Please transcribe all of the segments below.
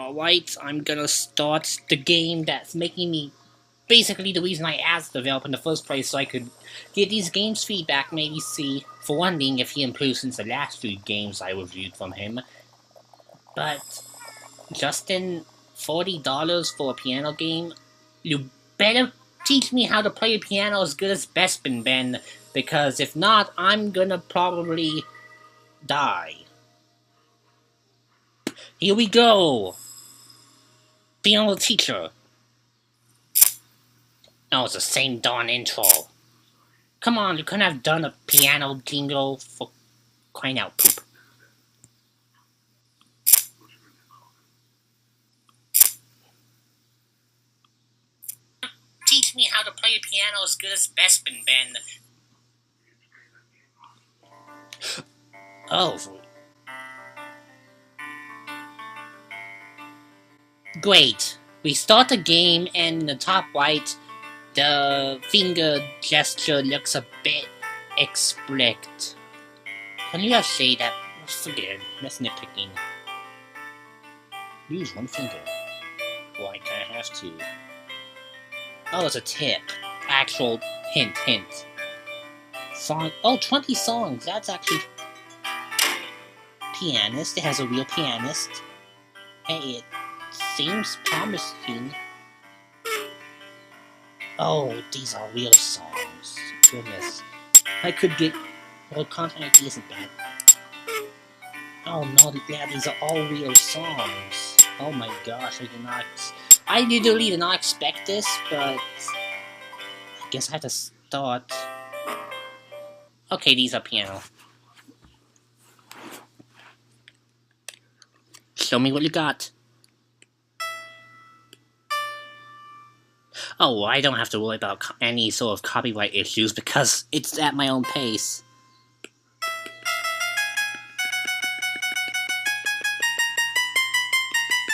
Alright, I'm gonna start the game that's making me basically the reason I asked the developer in the first place, so I could get these games feedback, maybe see, for one thing, if he improved since the last 3 games I reviewed from him. But, Justin, $40 for a piano game? You better teach me how to play the piano as good as Bespin, Ben, because if not, I'm gonna probably die. Here we go! Piano teacher. Oh, it's the same darn intro. Come on, you couldn't have done a piano jingle for crying out poop. Teach me how to play the piano as good as Bespin, Ben. Oh. Great. We start the game, and in the top right, the finger gesture looks a bit explicit. Can you just say that? Forget it. That's nitpicking. Use one finger. Why can't I have to? Oh, it's a tip. Actual hint. Song. Oh, 20 songs. That's actually pianist. It has a real pianist. Hey, it seems promising. Oh, these are real songs. Goodness. I could get... Well, Content ID isn't bad. Oh no, yeah, these are all real songs. Oh my gosh, I literally did not expect this, but... I guess I have to start... Okay, these are piano. Show me what you got. Oh, I don't have to worry about any sort of copyright issues because it's at my own pace.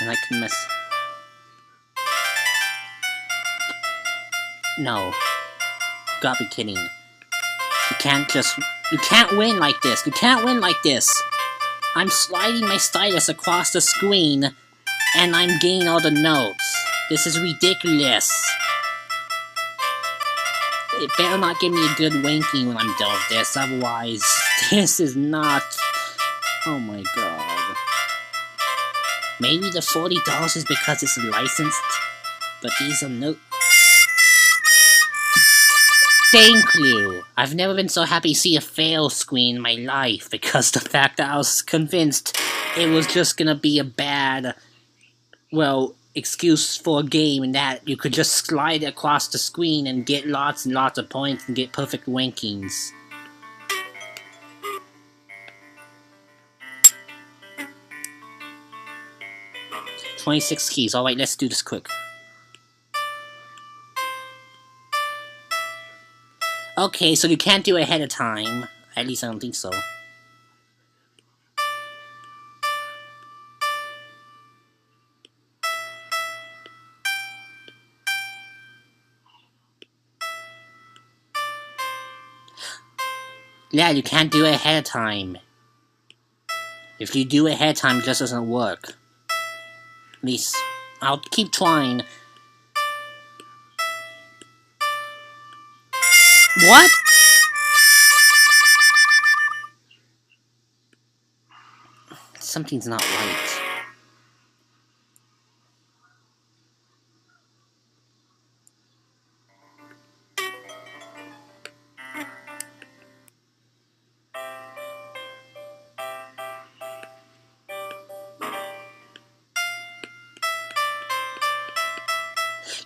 And I can miss. No. Gotta be kidding. You can't win like this. You can't win like this. I'm sliding my stylus across the screen, and I'm getting all the notes. This is ridiculous. It better not give me a good wanking when I'm done with this, otherwise, this is not... Oh my god. Maybe the $40 is because it's licensed, but these are no... Thank you! I've never been so happy to see a fail screen in my life, because the fact that I was convinced it was just gonna be a bad... Well, excuse for a game and that you could just slide across the screen and get lots and lots of points and get perfect rankings. "26 keys, alright, let's do this quick. Okay, so you can't do it ahead of time. At least I don't think so. Yeah, you can't do it ahead of time. If you do it ahead of time, it just doesn't work. At least, I'll keep trying. What? Something's not right.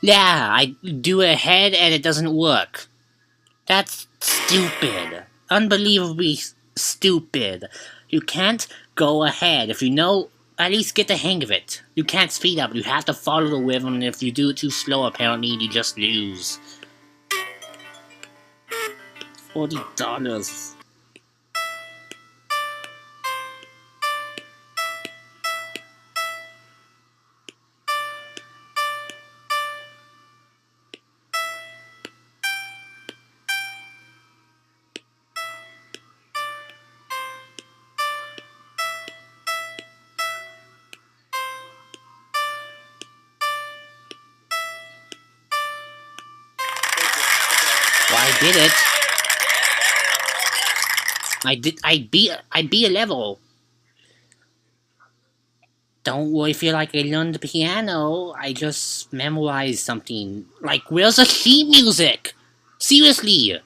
Yeah, I do it ahead and it doesn't work. That's stupid. Unbelievably stupid. You can't go ahead. If you know, at least get the hang of it. You can't speed up. You have to follow the rhythm, and if you do it too slow, apparently, you just lose. $40. did it. I beat a level. Don't worry, feel like I learned the piano. I just memorized something. Like, where's the sheet music? Seriously.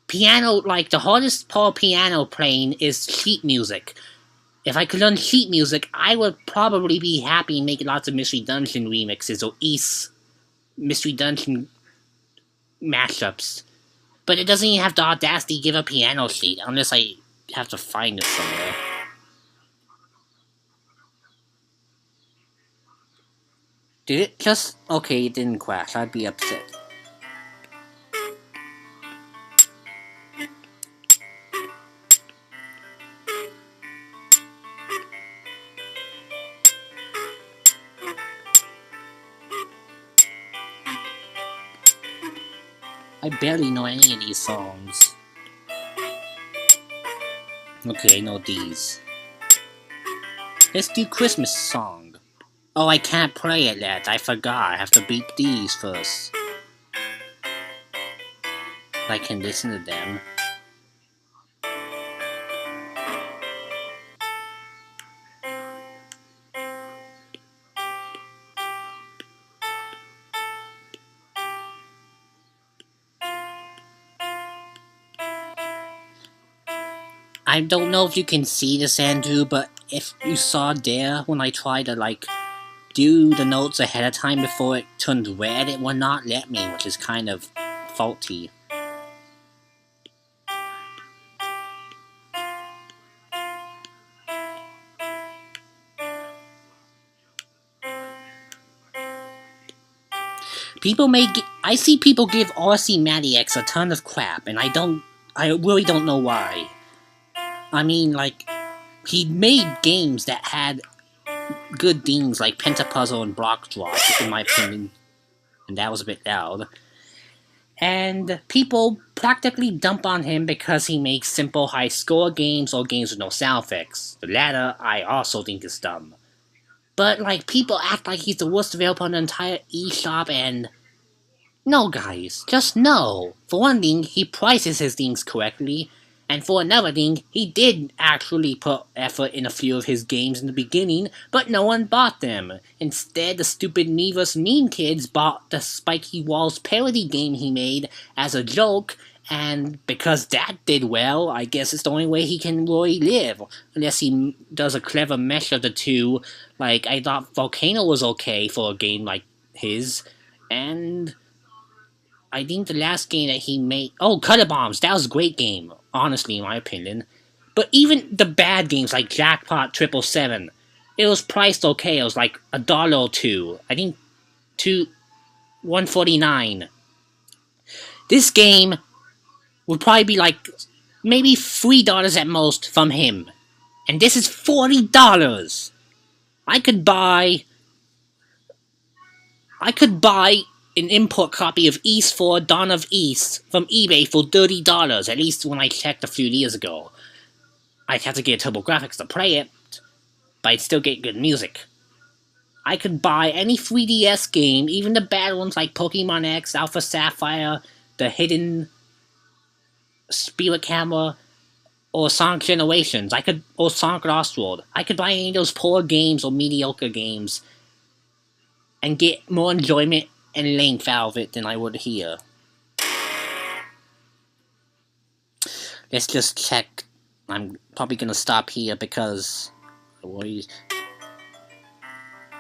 Piano, like, the hardest part of piano playing is sheet music. If I could learn sheet music, I would probably be happy and make lots of Mystery Dungeon remixes or Mystery Dungeon mashups. But it doesn't even have the audacity to give a piano sheet, unless I have to find it somewhere. Did it just... Okay, it didn't crash. I'd be upset. I barely know any of these songs. Okay, I know these. Let's do Christmas song. Oh, I can't play it yet. I forgot. I have to beat these first. I can listen to them. I don't know if you can see this, Andrew, but if you saw there when I tried to, like, do the notes ahead of time before it turned red, it would not let me, which is kind of faulty. I see people give RC Maniacs a ton of crap, and I really don't know why. I mean, like, he made games that had good themes like Pentapuzzle and Block Drop, in my opinion, and that was a bit loud. And people practically dump on him because he makes simple high-score games or games with no sound effects. The latter, I also think is dumb. But, like, people act like he's the worst developer on the entire eShop, and... No, guys, just no. For one thing, he prices his things correctly, and for another thing, he did actually put effort in a few of his games in the beginning, but no one bought them. Instead, the stupid Nevis Meme Kids bought the Spiky Walls parody game he made as a joke, and because that did well, I guess it's the only way he can really live. Unless he does a clever mesh of the two. Like, I thought Volcano was okay for a game like his, and... I think the last game that he made... Oh, Cutter Bombs! That was a great game, honestly, in my opinion. But even the bad games like Jackpot 777, it was priced okay. It was like $1 or $2. I think $1.49. This game would probably be like maybe $3 at most from him. And this is $40! I could buy an import copy of East 4 Dawn of East from eBay for $30, at least when I checked a few years ago. I'd have to get TurboGrafx to play it, but I'd still get good music. I could buy any 3DS game, even the bad ones like Pokemon X, Alpha Sapphire, The Hidden Spirit Camera, or Sonic Generations, or Sonic Lost World. I could buy any of those poor games or mediocre games and get more enjoyment and length out of it than I would here. Let's just check. I'm probably gonna stop here because...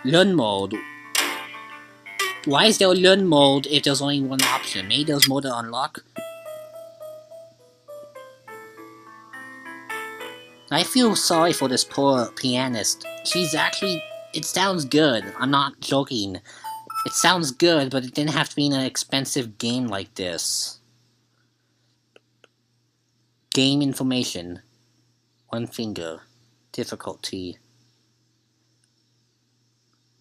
Learn mode. Why is there a learn mode if there's only one option? Maybe there's more to unlock? I feel sorry for this poor pianist. She's actually... It sounds good. I'm not joking. It sounds good, but it didn't have to be in an expensive game like this. Game information. One finger. Difficulty.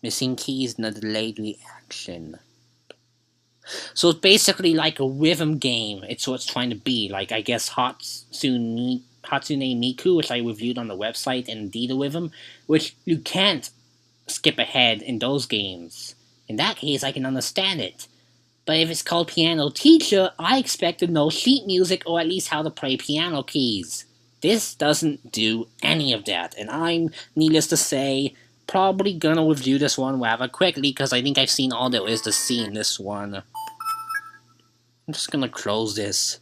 Missing keys and a delayed reaction. So it's basically like a rhythm game. It's what it's trying to be. Like, I guess Hatsune Miku, which I reviewed on the website, and Dita Rhythm, which you can't skip ahead in those games. In that case, I can understand it. But if it's called Piano Teacher, I expect to know sheet music or at least how to play piano keys. This doesn't do any of that, and I'm, needless to say, probably gonna review this one rather quickly because I think I've seen all there is to see in this one. I'm just gonna close this.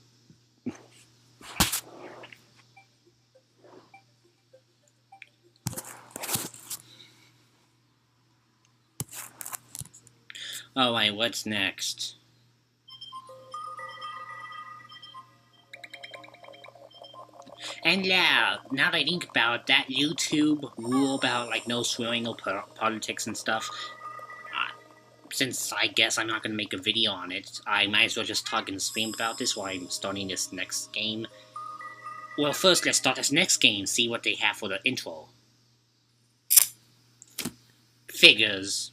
Alright, what's next? And yeah, now that I think about that YouTube rule about like no swearing, no politics and stuff, since I guess I'm not gonna make a video on it, I might as well just talk in stream about this while I'm starting this next game. Well, first let's start this next game, see what they have for the intro. Figures.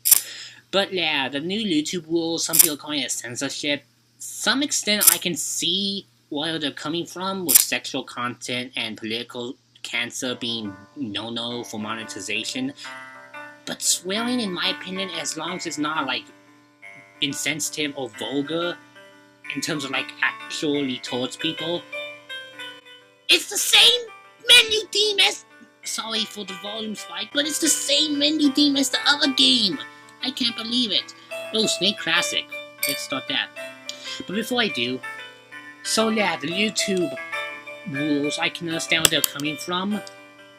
But yeah, the new YouTube rules, some people call it censorship. Some extent I can see where they're coming from with sexual content and political cancer being no-no for monetization. But swearing, in my opinion, as long as it's not like insensitive or vulgar in terms of like actually towards people, it's the same menu theme as, sorry for the volume spike, but it's the same menu theme as the other game. I can't believe it. Oh, Snake Classic. Let's start that. But before I do, so yeah, the YouTube rules, I can understand where they're coming from,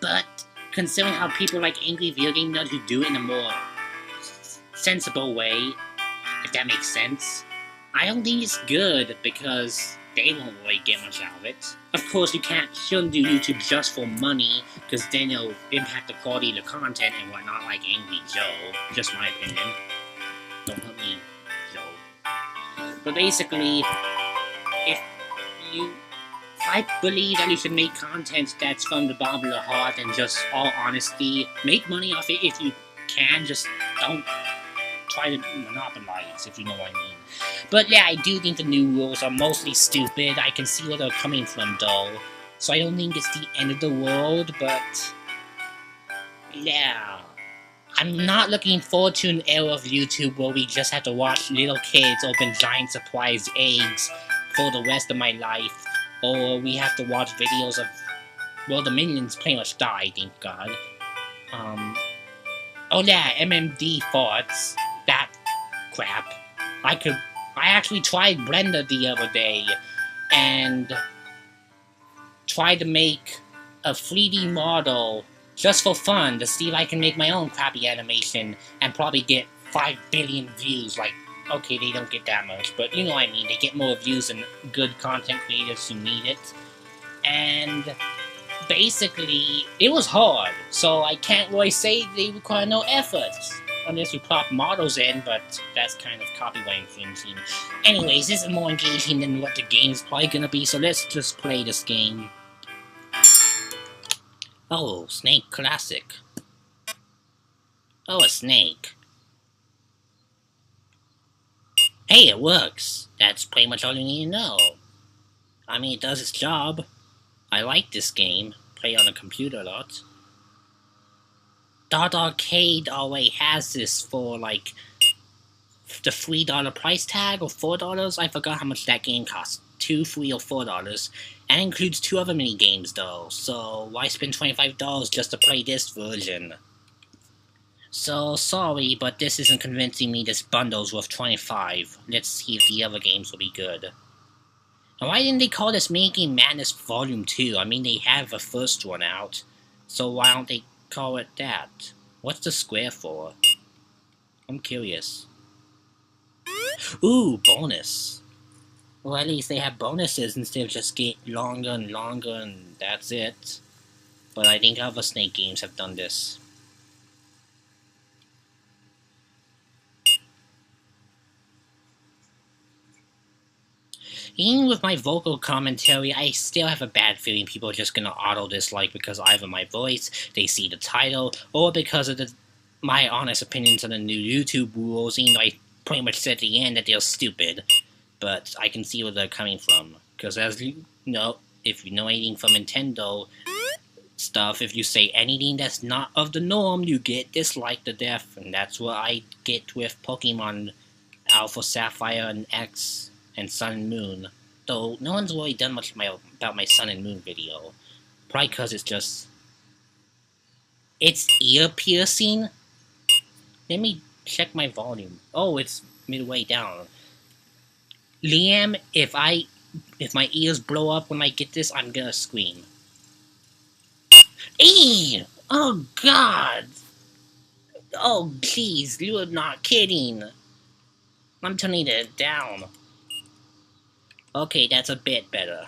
but considering how people like angry video game nerds who do it in a more sensible way, if that makes sense, I don't think it's good because they won't really get much out of it. Of course, shouldn't do YouTube just for money, because then it'll impact the quality of the content and whatnot, like Angry Joe. Just my opinion. Don't hurt me, Joe. But basically, I believe that you should make content that's from the bottom of the heart and just all honesty. Make money off it if you can, just don't try to monopolize, if you know what I mean. But yeah, I do think the new rules are mostly stupid. I can see where they're coming from, though. So I don't think it's the end of the world, but yeah. I'm not looking forward to an era of YouTube where we just have to watch little kids open giant surprise eggs for the rest of my life. Or we have to watch videos of, well, the minions pretty much die, thank God. Oh yeah, MMD farts. That crap. I actually tried Blender the other day, and tried to make a 3D model just for fun to see if I can make my own crappy animation and probably get 5 billion views. Like, okay, they don't get that much, but you know what I mean. They get more views than good content creators who need it. And basically, it was hard, so I can't really say they require no effort. Unless you plop models in, but that's kind of copyright infringing. Anyways, this is more engaging than what the game's probably gonna be, so let's just play this game. Oh, Snake Classic. Oh, a snake. Hey, it works. That's pretty much all you need to know. I mean, it does its job. I like this game. Play on a computer a lot. Dot Arcade already has this for, like, the $3 price tag, or $4? I forgot how much that game costs. $2, $3, or $4. And includes 2 other mini games, though, so why spend $25 just to play this version? So, sorry, but this isn't convincing me this bundle's worth $25. Let's see if the other games will be good. And why didn't they call this Making Madness Volume 2? I mean, they have a first one out, so why don't they call it that? What's the square for? I'm curious. Ooh, bonus. Well, at least they have bonuses instead of just get longer and longer and that's it. But I think other Snake games have done this. Even with my vocal commentary, I still have a bad feeling people are just gonna auto-dislike because either my voice, they see the title, or because of my honest opinions on the new YouTube rules, even though I pretty much said at the end that they're stupid. But I can see where they're coming from. Because as you know, if you know anything from Nintendo stuff, if you say anything that's not of the norm, you get disliked to death. And that's what I get with Pokemon Alpha Sapphire and X and Sun and Moon. Though no one's really done much about my Sun and Moon video. Probably because it's ear piercing. Let me check my volume. Oh, it's midway down. Liam, if my ears blow up when I get this, I'm gonna scream. Eee! Oh God! Oh jeez, you are not kidding. I'm turning it down. Okay, that's a bit better.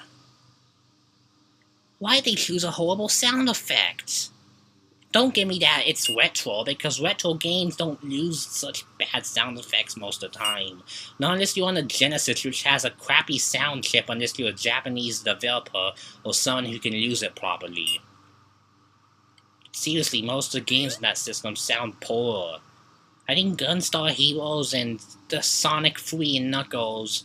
Why'd they choose a horrible sound effect? Don't give me that it's retro, because retro games don't use such bad sound effects most of the time. Not unless you're on a Genesis, which has a crappy sound chip, unless you're a Japanese developer or someone who can use it properly. Seriously, most of the games in that system sound poor. I think Gunstar Heroes and the Sonic 3 and Knuckles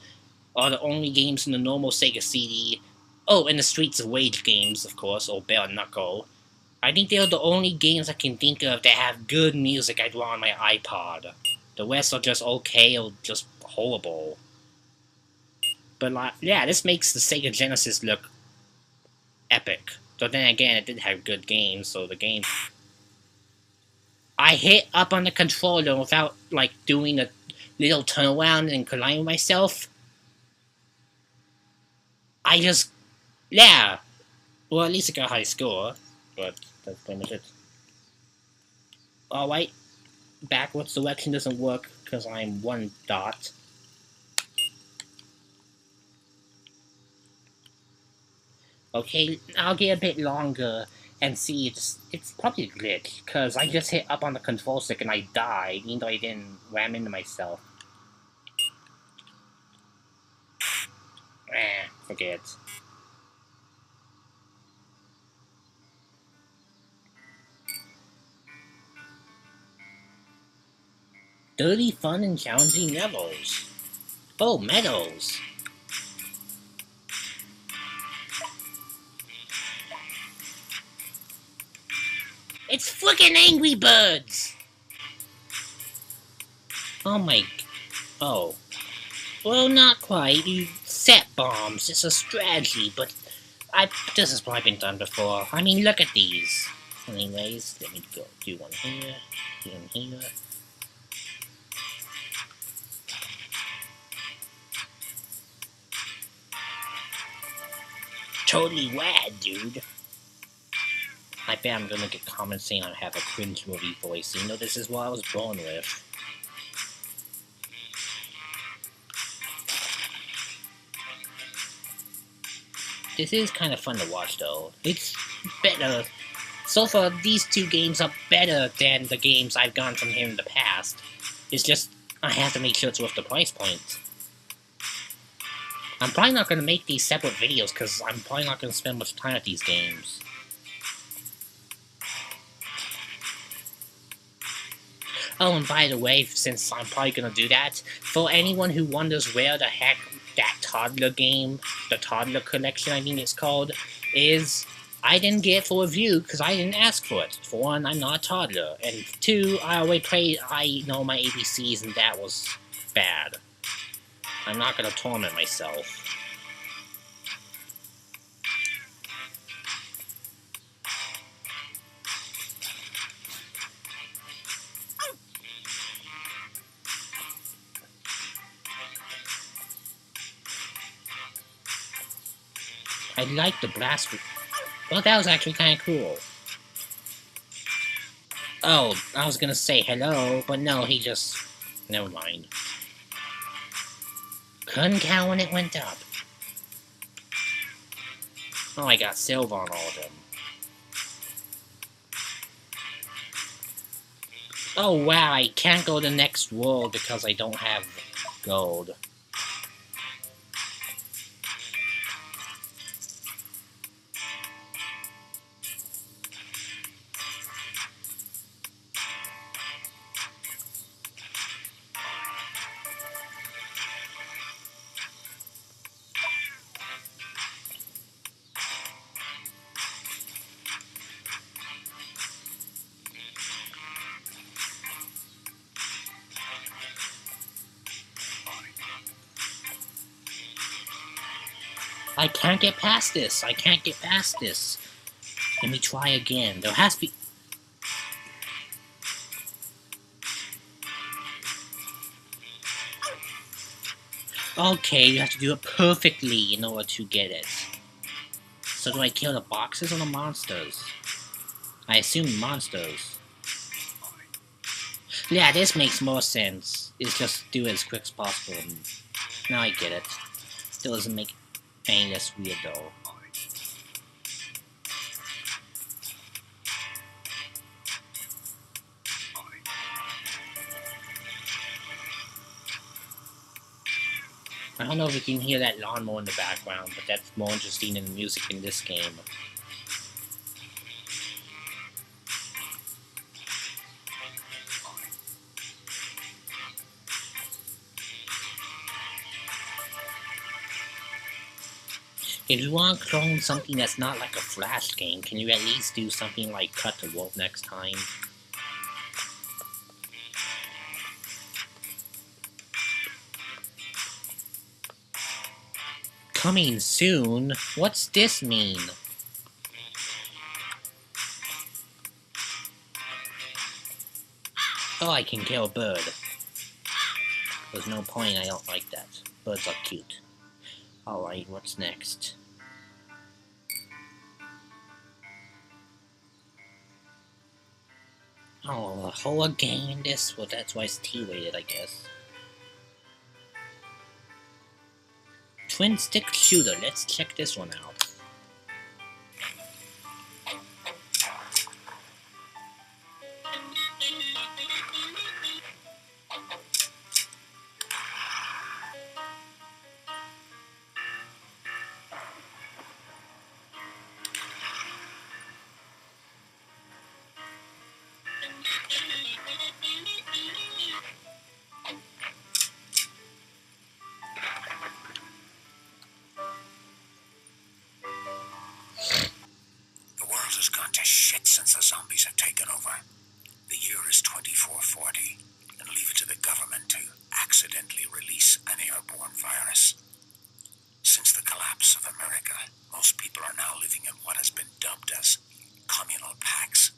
are the only games in the normal Sega CD. Oh, and the Streets of Rage games, of course, or Bare Knuckle. I think they're the only games I can think of that have good music I'd want on my iPod. The rest are just okay or just horrible. But yeah, this makes the Sega Genesis look epic. But then again, it did have good games, so the game... I hit up on the controller without, doing a little turnaround and colliding myself. I just... Yeah. Well, at least I got a high score. But that's pretty much it. Alright. Backwards direction doesn't work because I'm one dot. Okay, I'll get a bit longer and see. It's probably a glitch because I just hit up on the control stick and I died, even though I didn't ram into myself. Forget. Dirty, fun, and challenging levels. Oh, medals. It's frickin' Angry Birds! Oh my... Oh. Well, not quite. You set bombs. It's a strategy, but this has probably been done before. I mean, look at these. Anyways, let me go do one here, do one here. Totally rad, dude. I bet I'm gonna get comments saying I have a cringe-worthy voice, even though this is what I was born with. This is kind of fun to watch, though. It's better. So far, these two games are better than the games I've gotten from him in the past. It's just, I have to make sure it's worth the price point. I'm probably not going to make these separate videos, because I'm probably not going to spend much time at these games. Oh, and by the way, since I'm probably going to do that, for anyone who wonders where the heck that toddler game, the toddler collection I think it's called, is, I didn't get it for review because I didn't ask for it. For one, I'm not a toddler, and two, I already played I Know My ABCs and that was bad. I'm not going to torment myself. I like the blast. Well, that was actually kind of cool. Oh, I was gonna say hello, but no, he just... Never mind. Couldn't count when it went up. Oh, I got silver on all of them. Oh wow, I can't go to the next world because I don't have gold. I can't get past this. I can't get past this. Let me try again. There has to be... Okay, you have to do it perfectly in order to get it. So do I kill the boxes or the monsters? I assume monsters. Yeah, this makes more sense. It's just do it as quick as possible. Now I get it. Still doesn't make any less weird though. I don't know if you can hear that lawnmower in the background, but that's more interesting than the music in this game. If you want to clone something that's not like a Flash game, can you at least do something like Cut the Rope next time? Coming soon? What's this mean? Oh, I can kill a bird. There's no point, I don't like that. Birds are cute. Alright, what's next? Oh, a whole game in this? Well, that's why it's T-rated, I guess. Twin stick shooter, let's check this one out. Since the zombies have taken over. The year is 2440, and leave it to the government to accidentally release an airborne virus. Since the collapse of America, most people are now living in what has been dubbed as communal packs.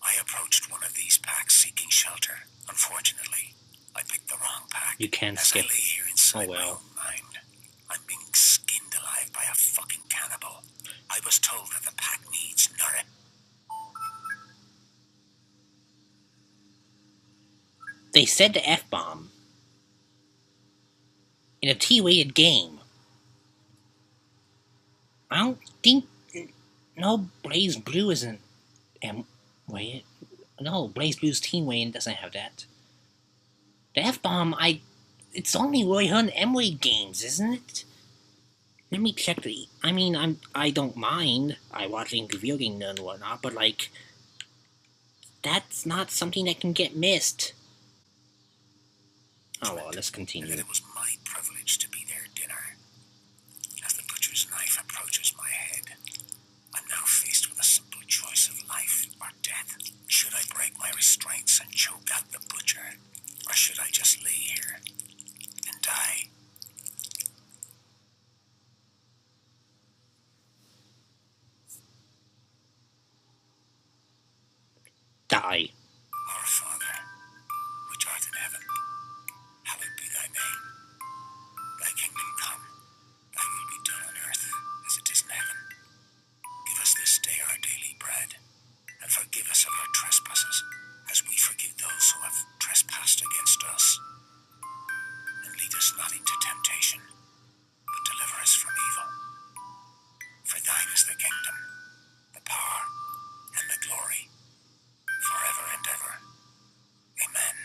I approached one of these packs seeking shelter. Unfortunately, I picked the wrong pack. You can't As skip. I lay here inside my own mind, I'm being skinned alive by a fucking cannibal. I was told that the pack needs nourishment. They said the F-bomb in a T-rated game. I don't think... No, Blaze Blue isn't... Wait... No, Blaze Blue's Teen-rated doesn't have that. The F-bomb, it's only really heard in M-rated games, isn't it? Let me check the... I mean, I don't mind. I watching video game and whatnot, but like... That's not something that can get missed. Oh well, let's continue. It was my privilege to be their dinner. As the butcher's knife approaches my head, I'm now faced with a simple choice of life or death. Should I break my restraints and choke out the butcher, or should I just lay here and die? Die. Our Father, which art in heaven, hallowed be thy name. Thy kingdom come, thy will be done on earth as it is in heaven. Give us this day our daily bread, and forgive us of our trespasses, as we forgive those who have trespassed against us. And lead us not into temptation, but deliver us from evil. For thine is the kingdom, the power, and the glory, forever and ever. Amen.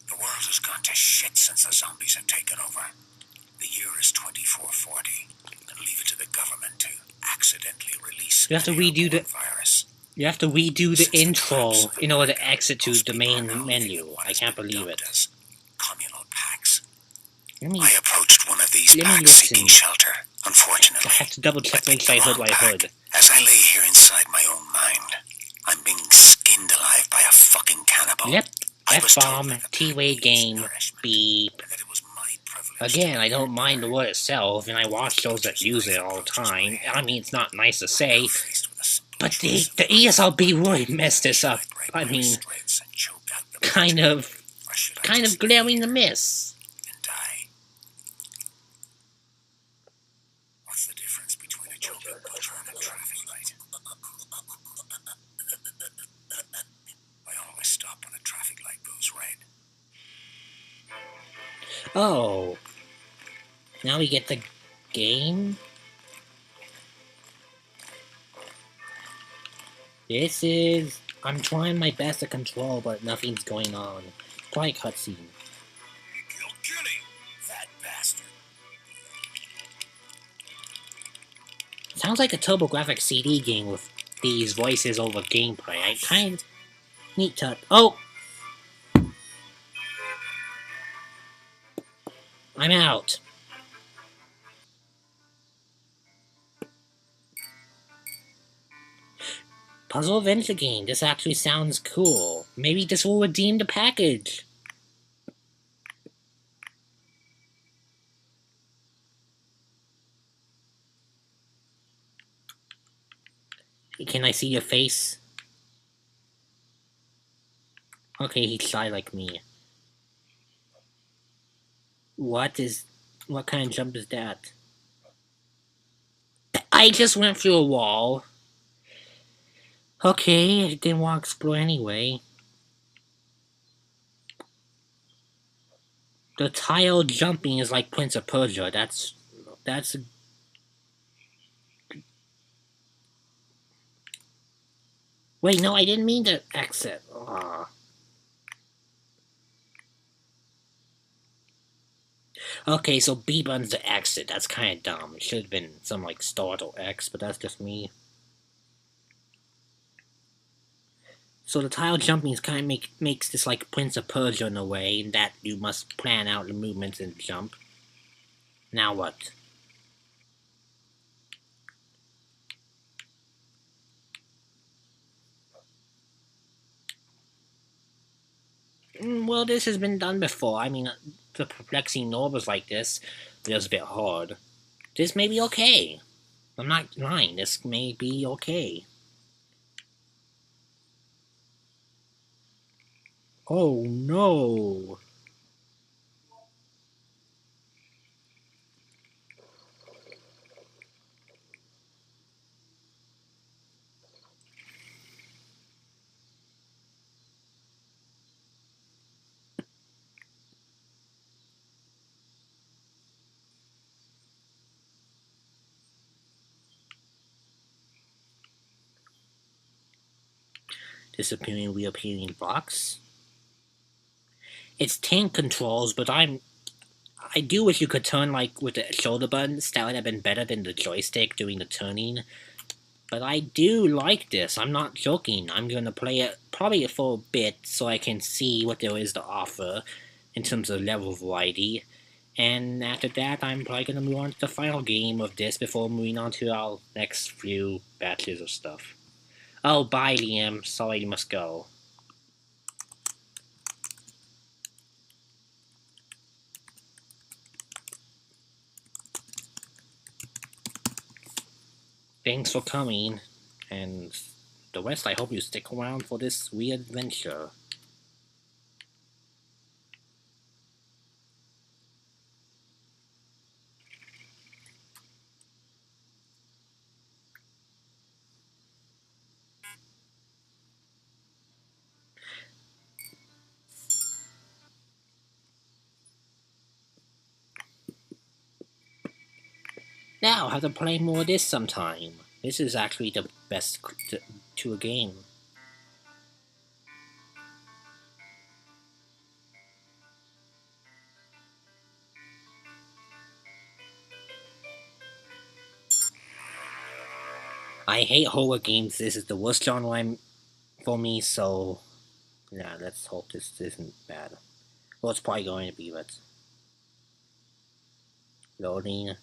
The world has gone to shit since the zombies have taken over. The year is 2440, and leave it to the government to accidentally release You have to redo the virus. You have to redo the intro in order to exit to the main menu. I can't believe it. Communal packs. Let me I approached one of these packs listen. seeking shelter. Unfortunately, I have to double check make sure I heard what I heard. As I lay here inside my own mind, I'm being skinned alive by a fucking cannibal. Yep. F-bomb, T-Way game, beep. Again, I don't mind the word itself, and I watch those that use it all the time. I mean, it's not nice to say, but the ESLB really messed this up. I mean, kind of glaring the miss. What's the difference between a choking butcher and a traffic light? I always stop when a traffic light goes red. Oh, now we get the game? This is... I'm trying my best to control, but nothing's going on. Try a cutscene. You killed Kenny, that bastard. Sounds like a TurboGrafx CD game with these voices over gameplay. I kind of need to... Oh! I'm out. Puzzle adventure game. This actually sounds cool. Maybe this will redeem the package. Can I see your face? Okay, he's shy like me. What kind of jump is that? I just went through a wall. Okay, I didn't want to explore anyway. The tile jumping is like Prince of Persia. That's... Wait, no, I didn't mean to exit. Aw. Okay, so B button's the exit. That's kind of dumb. It should have been some like start or X, but that's just me. So the tile jumping is kind of makes this like Prince of Persia in a way, in that you must plan out the movements and jump. Now what? Well, this has been done before. I mean, the perplexing Norbers like this, just a bit hard. This may be okay. I'm not lying. This may be okay. Oh no! Disappearing, reappearing box. It's tank controls, but I do wish you could turn like with the shoulder buttons. That would have been better than the joystick doing the turning. But I do like this. I'm not joking. I'm gonna play it probably for a bit so I can see what there is to offer in terms of level variety. And after that, I'm probably gonna move on to the final game of this before moving on to our next few batches of stuff. Oh, bye, Liam. Sorry you must go. Thanks for coming, and the rest I hope you stick around for this weird adventure. Now, I'll have to play more of this sometime. This is actually the best to a game. I hate horror games. This is the worst genre for me, so yeah, let's hope this isn't bad. Well, it's probably going to be, but loading.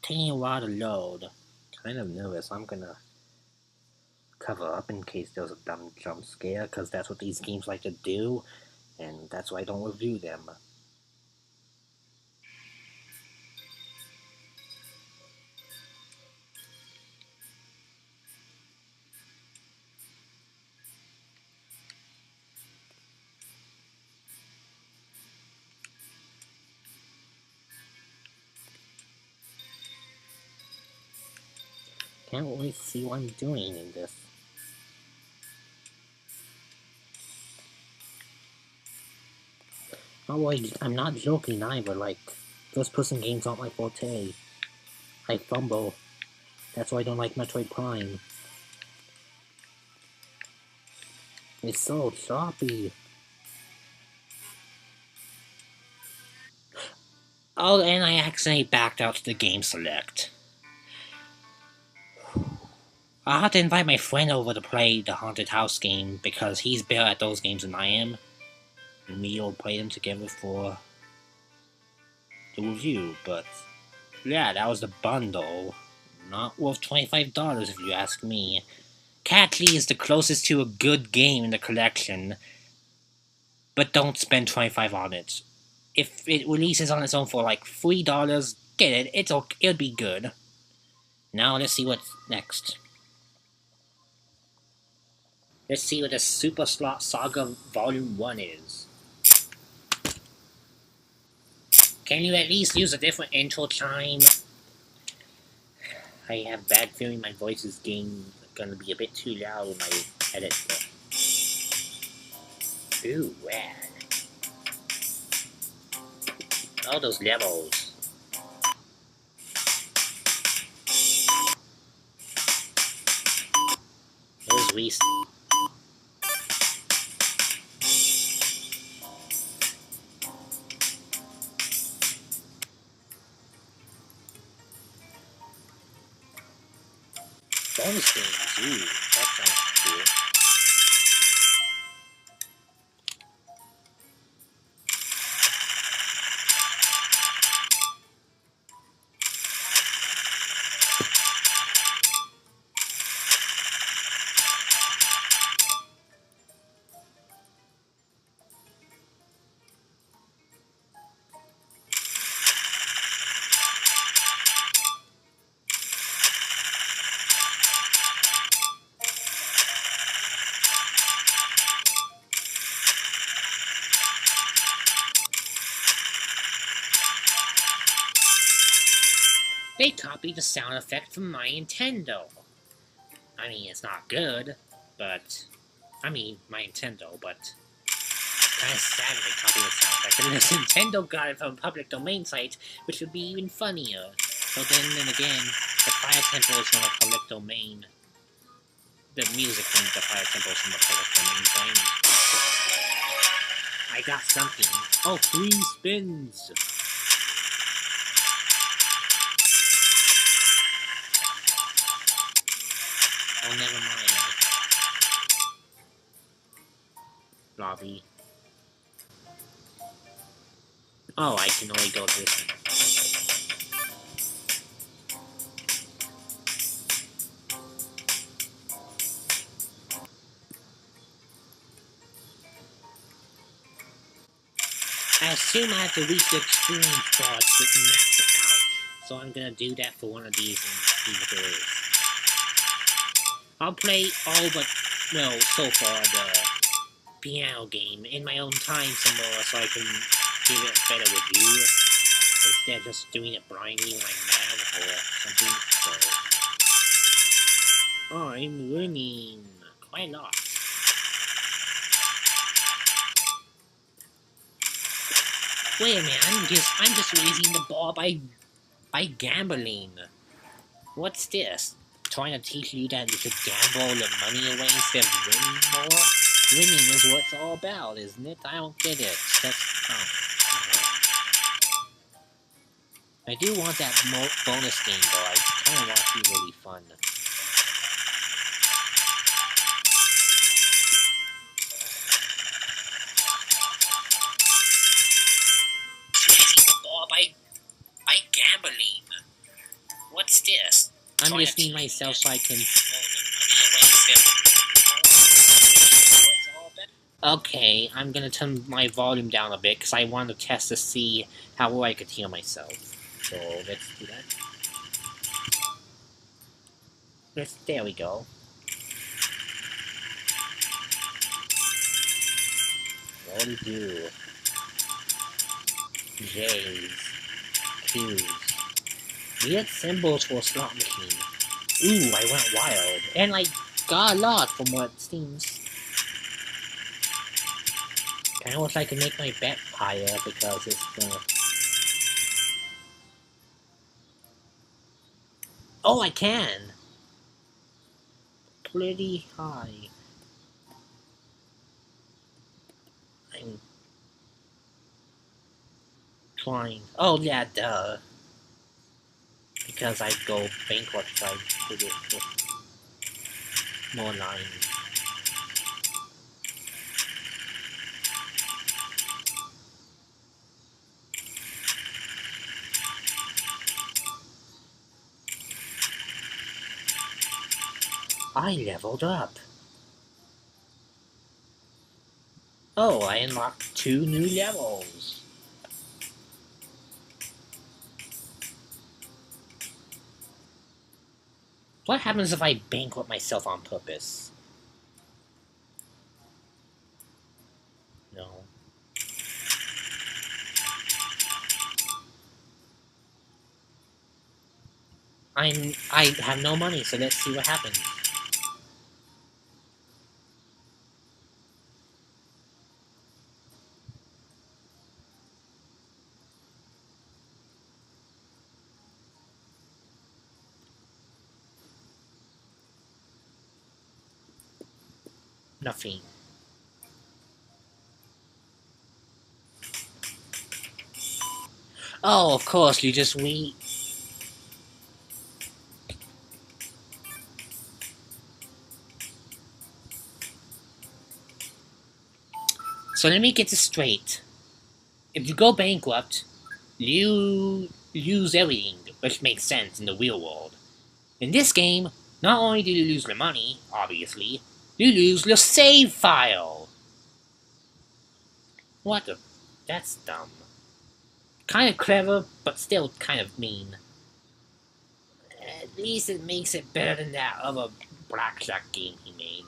taking a while to load. Kind of nervous. I'm gonna cover up in case there's a dumb jump scare, because that's what these games like to do, and that's why I don't review them. Can't really see what I'm doing in this. Oh, wait, I'm not joking either, like, first-person games aren't my forte. I fumble. That's why I don't like Metroid Prime. It's so choppy. Oh, and I accidentally backed out to the game select. I'll have to invite my friend over to play the Haunted House game, because he's better at those games than I am. And we'll play them together for the review, but yeah, that was the bundle. Not worth $25 if you ask me. Catley is the closest to a good game in the collection, but don't spend $25 on it. If it releases on its own for like $3, get it. It'll be good. Now let's see what's next. Let's see what the Super Slot Saga Volume 1 is. Can you at least use a different intro chime? I have bad feeling my voice is gonna be a bit too loud when I edit it. Ooh, rad. All those levels. Those Reese. Bonus games, ooh, that sounds cool. They copied the sound effect from my Nintendo. I mean, it's not good, but... my Nintendo, but... kinda sad they copied the sound effect, and this Nintendo got it from a public domain site, which would be even funnier. So then again, the Fire Temple is from a public domain. The music from the Fire Temple is from a public domain, so I got something. Oh, 3 spins! Oh, never mind. Lobby. Oh, I can only go this one. I assume I have to reach the experience bar to max it out. So I'm gonna do that for one of these and see what there is. I'll play all but, well, so far, the piano game in my own time some more so I can give it a better review. Instead of just doing it blindly when I'm mad or something, so... I'm winning. Why not? Wait a minute, I'm just raising the bar by gambling. What's this? Trying to teach you that you should gamble the money away instead of winning more? Winning is what it's all about, isn't it? I don't get it. I do want that bonus game, though. I kind of want it to be really fun. Raising the bar by gambling. What's this? I'm listening myself so I can. Okay, I'm gonna turn my volume down a bit because I want to test to see how well I could hear myself. So let's do that. There we go. What do you do? J's, Q's. Weird symbols for a slot machine. Ooh, I went wild. And I got a lot from what it seems. Kinda wish I could make my bet higher because it's the... Oh, I can! Pretty high. I'm trying. Oh, yeah, duh. Because I'd go bankrupt if I did it with more lines. I leveled up. Oh, I unlocked 2 new levels. What happens if I bankrupt myself on purpose? No. I have no money, so let's see what happens. Nothing. Oh, of course, you just wait. So let me get this straight. If you go bankrupt, you lose everything, which makes sense in the real world. In this game, not only do you lose the money, obviously, you lose your save file. What the... That's dumb. Kind of clever, but still kind of mean. At least it makes it better than that other blackjack game he made.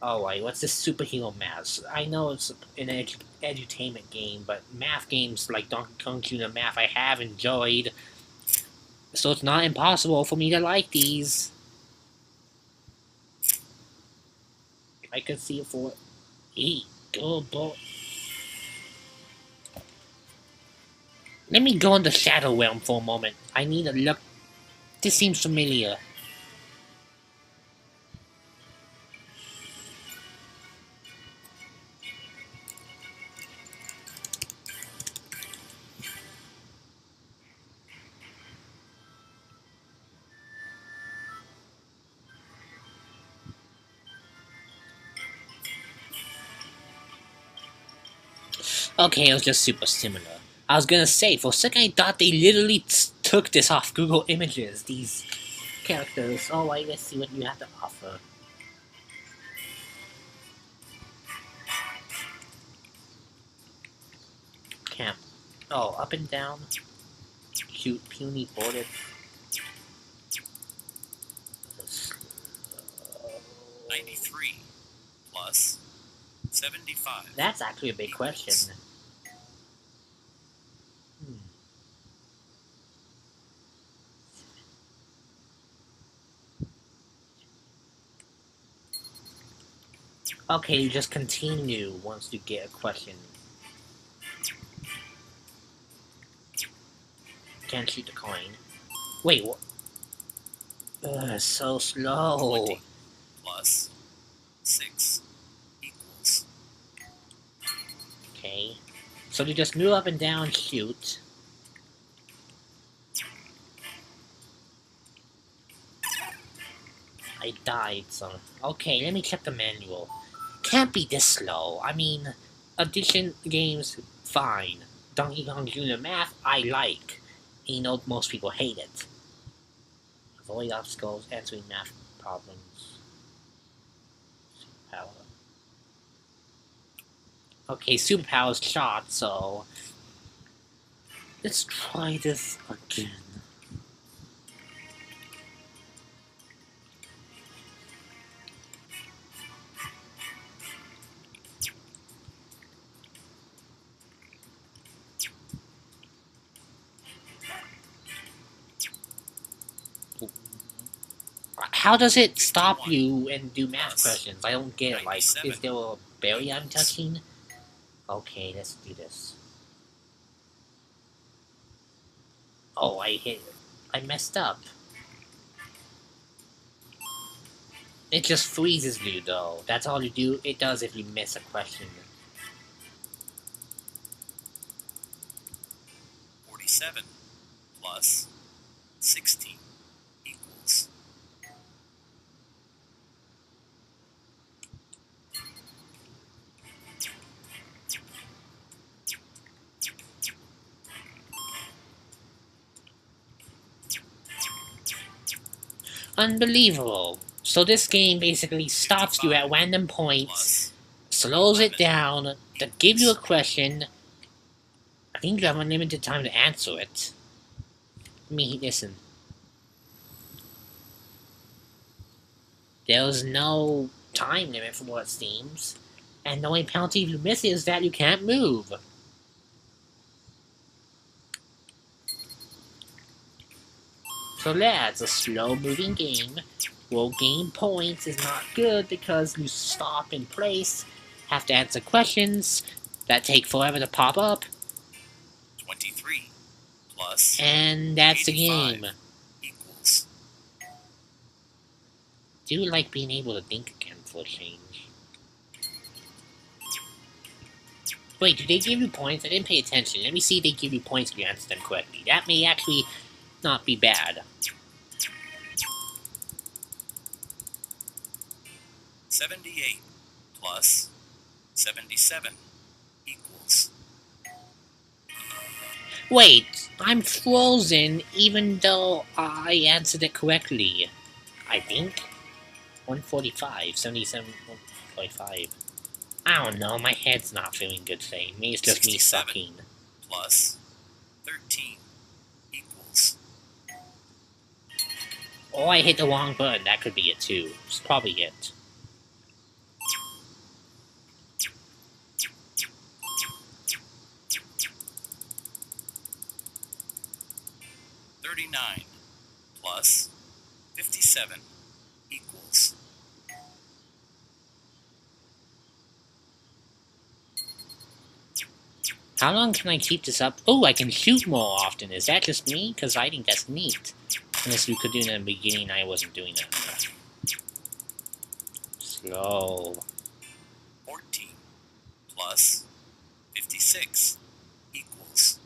Oh, wait, what's this superhero math? I know it's an edutainment game, but math games like Donkey Kong Jr. Math I have enjoyed. So it's not impossible for me to like these. I could see it for... Eat, good boy. Let me go in the Shadow Realm for a moment. I need to look. This seems familiar. Okay, it was just super similar. I was gonna say, for a second I thought they literally took this off Google Images, these characters. Oh, wait, let's see what you have to offer. Camp. Oh, up and down. Shoot puny bullets. 93 plus 75. That's actually a big question. Okay, you just continue once you get a question. Can't shoot the coin. Wait, what? So slow. 20 plus 6 equals. Okay. So you just move up and down, shoot. I died, so... Okay, let me check the manual. Can't be this slow. I mean, addition games, fine. Donkey Kong Jr. Math, I like. You know, most people hate it. Avoid obstacles, answering math problems. Superpower. Okay, superpower is shot, so let's try this again. How does it stop you and do math questions? I don't get it. Like, is there a barrier I'm touching? Okay, let's do this. Oh, I messed up. It just freezes you, though. That's all it does if you miss a question. 47 plus 16 equals. Unbelievable. So this game basically stops you at random points, slows it down, to give you a question. I think you have unlimited time to answer it. Listen. There's no time limit for what it seems, and the only penalty if you miss it is that you can't move. So that's a slow-moving game. Well, game points is not good because you stop in place, have to answer questions that take forever to pop up, 23 plus and that's the 85 game. equals. Do you like being able to think again for a change? Wait, do they give you points? I didn't pay attention. Let me see if they give you points if you answer them correctly. That may actually not be bad. 78 plus 77 equals. Wait, I'm frozen even though I answered it correctly. I think. 145, 77, 145. I don't know, my head's not feeling good today. Maybe it's just me 67 sucking. plus 13 equals. Or I hit the wrong button, that could be it too. It's probably it. $39 plus 57 equals. How long can I keep this up? Oh, I can shoot more often. Is that just me? Because I think that's neat. Unless you could do it in the beginning, I wasn't doing that. Slow. 14 plus 56 equals.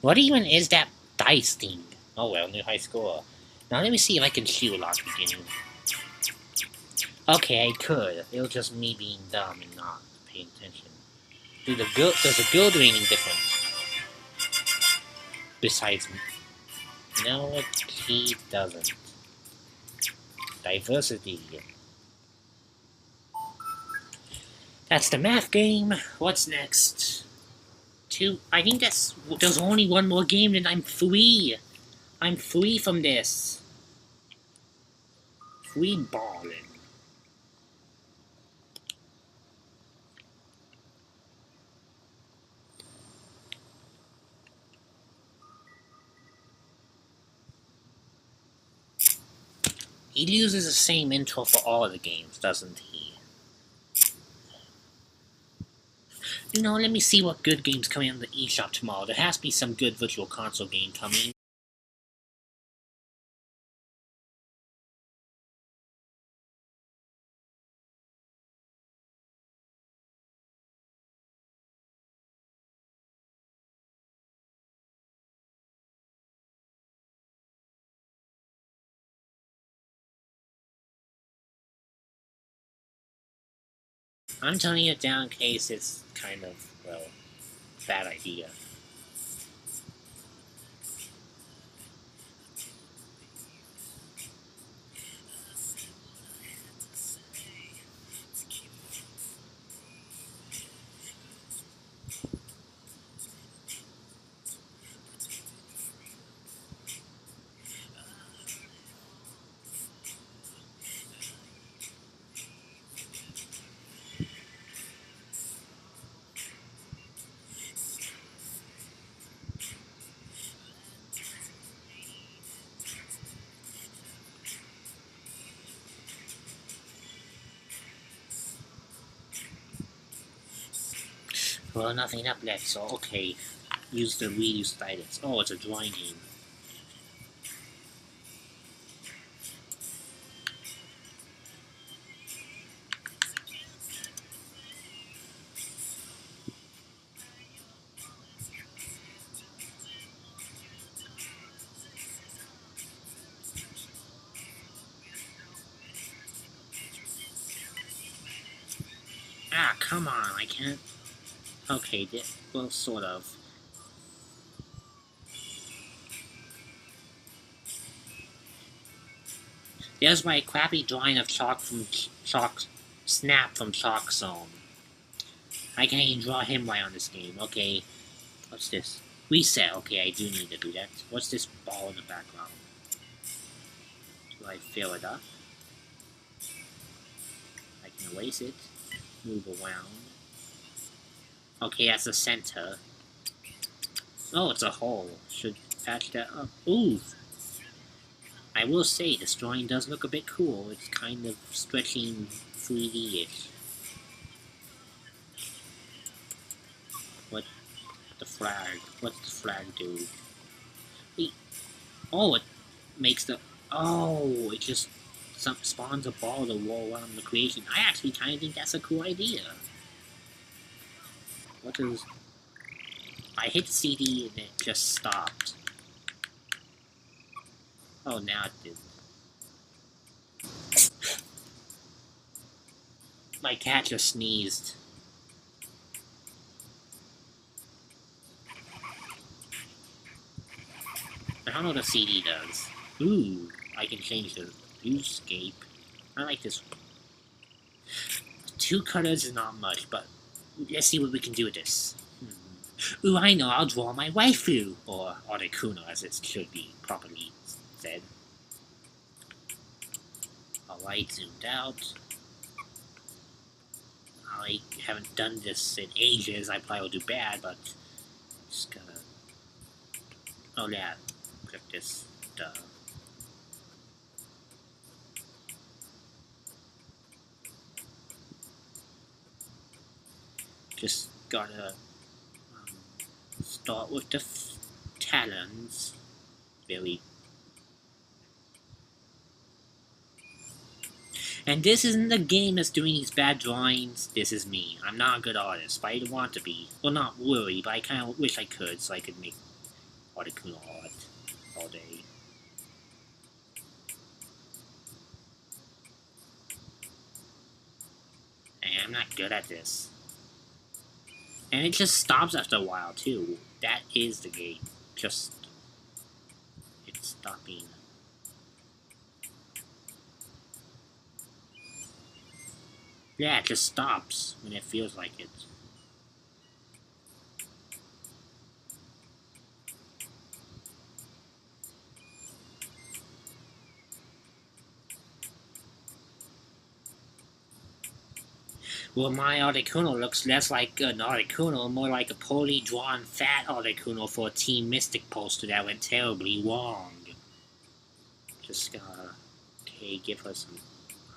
What even is that dice thing? Oh well, new high score. Now let me see if I can shoot a lot at the beginning. Okay, I could. It was just me being dumb and not paying attention. Does a girl do anything different? Besides me? No, he doesn't. Diversity. That's the math game. What's next? I think there's only one more game and I'm free. I'm free from this. Free balling. He uses the same intro for all of the games, doesn't he? You know, let me see what good games coming on the eShop tomorrow. There has to be some good virtual console game coming. I'm turning it down in case it's kind of, well, bad idea. Well, nothing up left, so okay. Use the reuse items. Oh, it's a drawing game. Ah, come on, I can't. Okay, well, sort of. There's my crappy drawing of Chalk from Chalk Snap from Chalk Zone. I can't even draw him right on this game. Okay, what's this? Reset. Okay, I do need to do that. What's this ball in the background? Do I fill it up? I can erase it. Move around. Okay, that's the center. Oh, it's a hole. Should patch that up. Ooh! I will say, this drawing does look a bit cool. It's kind of stretching 3D-ish. What the flag? What's the flag do? Wait. Oh, it makes the... Oh, it just spawns a ball to roll around the creation. I actually kind of think that's a cool idea. What is... I hit CD and it just stopped. Oh, now it did. My cat just sneezed. I don't know what the CD does. Ooh, I can change the viewscape. I like this one. 2 colors is not much, but let's see what we can do with this. Ooh, I know, I'll draw my waifu, or Articuno, as it should be properly said. Alright, zoomed out. I haven't done this in ages, I probably will do bad, but just gotta... Oh yeah, click this, duh. Just gotta start with the talons. Very. And this isn't the game that's doing these bad drawings. This is me. I'm not a good artist, but I want to be. Well, not really, but I kind of wish I could, so I could make Articuno art all day. And I'm not good at this. And it just stops after a while, too. That is the game. Just... it's stopping. Yeah, it just stops when it feels like it. Well, my Articuno looks less like an Articuno, more like a poorly drawn fat Articuno for a Team Mystic poster that went terribly wrong. Just gotta... okay, give her some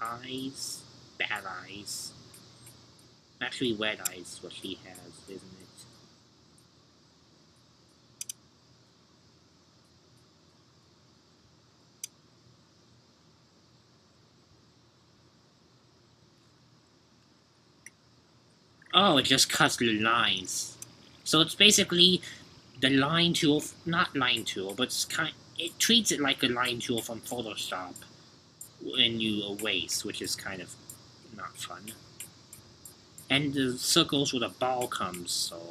eyes. Bad eyes. Actually, red eyes is what she has, isn't it? Oh, it just cuts the lines. So it's basically the line tool, not line tool, but it treats it like a line tool from Photoshop when you erase, which is kind of not fun. And the circles where the ball comes, so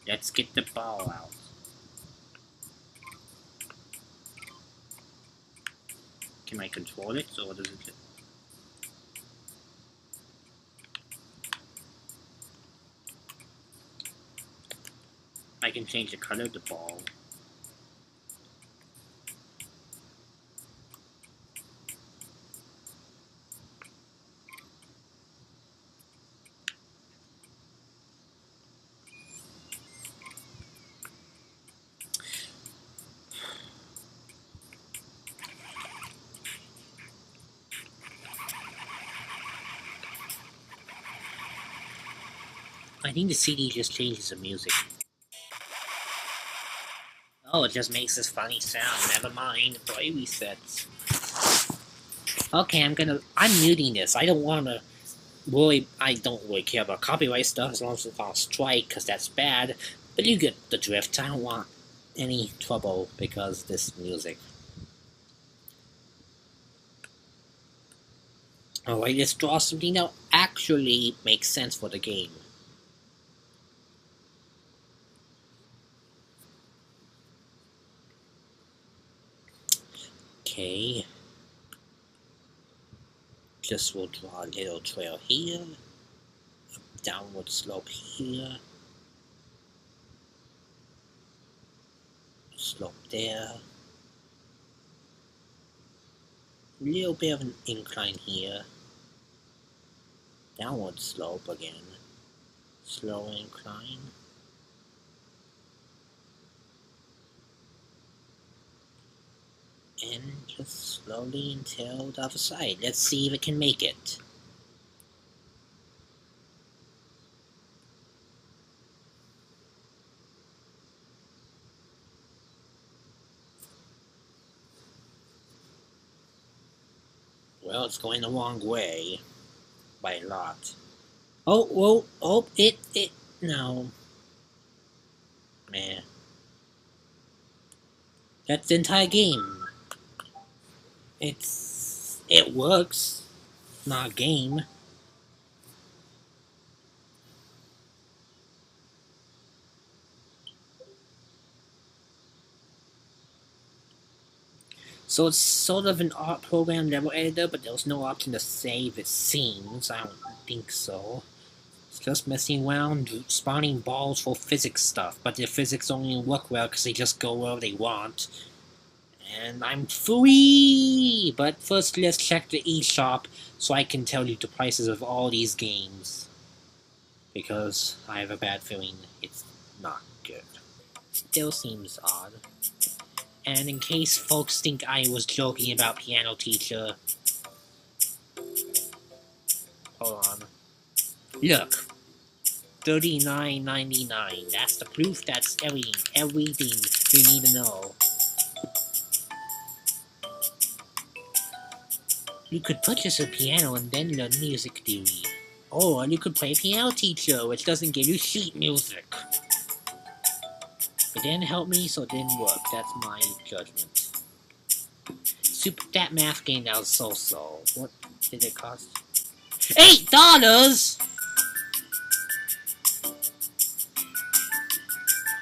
Let's get the ball out. Can I control it, or does it... I can change the color of the ball. I think the CD just changes the music. Oh, it just makes this funny sound. Never mind. Play resets. Okay, I'm muting this. I don't wanna really... I don't really care about copyright stuff as long as it's on strike, because that's bad. But you get the drift. I don't want any trouble because of this music. Alright, let's draw something that actually makes sense for the game. Okay. Just will draw a little trail here. A downward slope here. Slope there. A little bit of an incline here. Downward slope again. Slow incline. And just slowly until the other side. Let's see if it can make it. Well, it's going the wrong way. By a lot. Oh, no. Meh. That's the entire game. It works. Not a game. So it's sort of an art program level editor, but there's no option to save, it seems. I don't think so. It's just messing around, spawning balls for physics stuff, but the physics don't even work well because they just go wherever they want. And I'm free! But first let's check the eShop so I can tell you the prices of all these games. Because I have a bad feeling it's not good. Still seems odd. And in case folks think I was joking about Piano Teacher... Hold on. Look. $39.99. That's the proof, that's everything you need to know. You could purchase a piano and then learn music theory. Or you could play Piano Teacher, which doesn't give you sheet music. It didn't help me, so it didn't work. That's my judgment. That math game that was so-so. What did it cost? $8!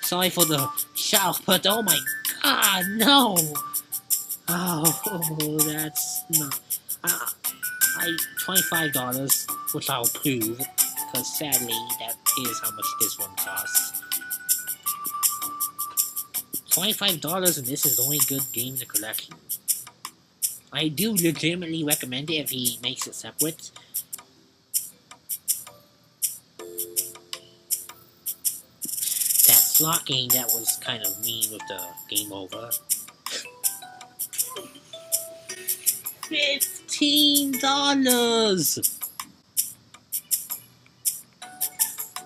Sorry for the shout, but oh my god, no! Oh, that's not... $25, which I'll prove, because sadly, that is how much this one costs. $25 and this is the only good game in the collection. I do legitimately recommend it if he makes it separate. That slot game that was kind of mean with the game over. $15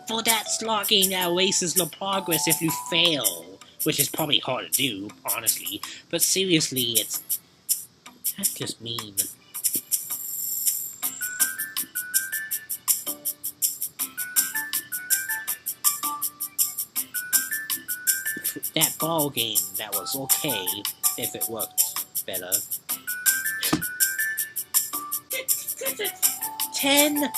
for that slot game that erases the progress if you fail, which is probably hard to do, honestly. But seriously, that's just mean. That ball game, that was okay if it worked better. $10!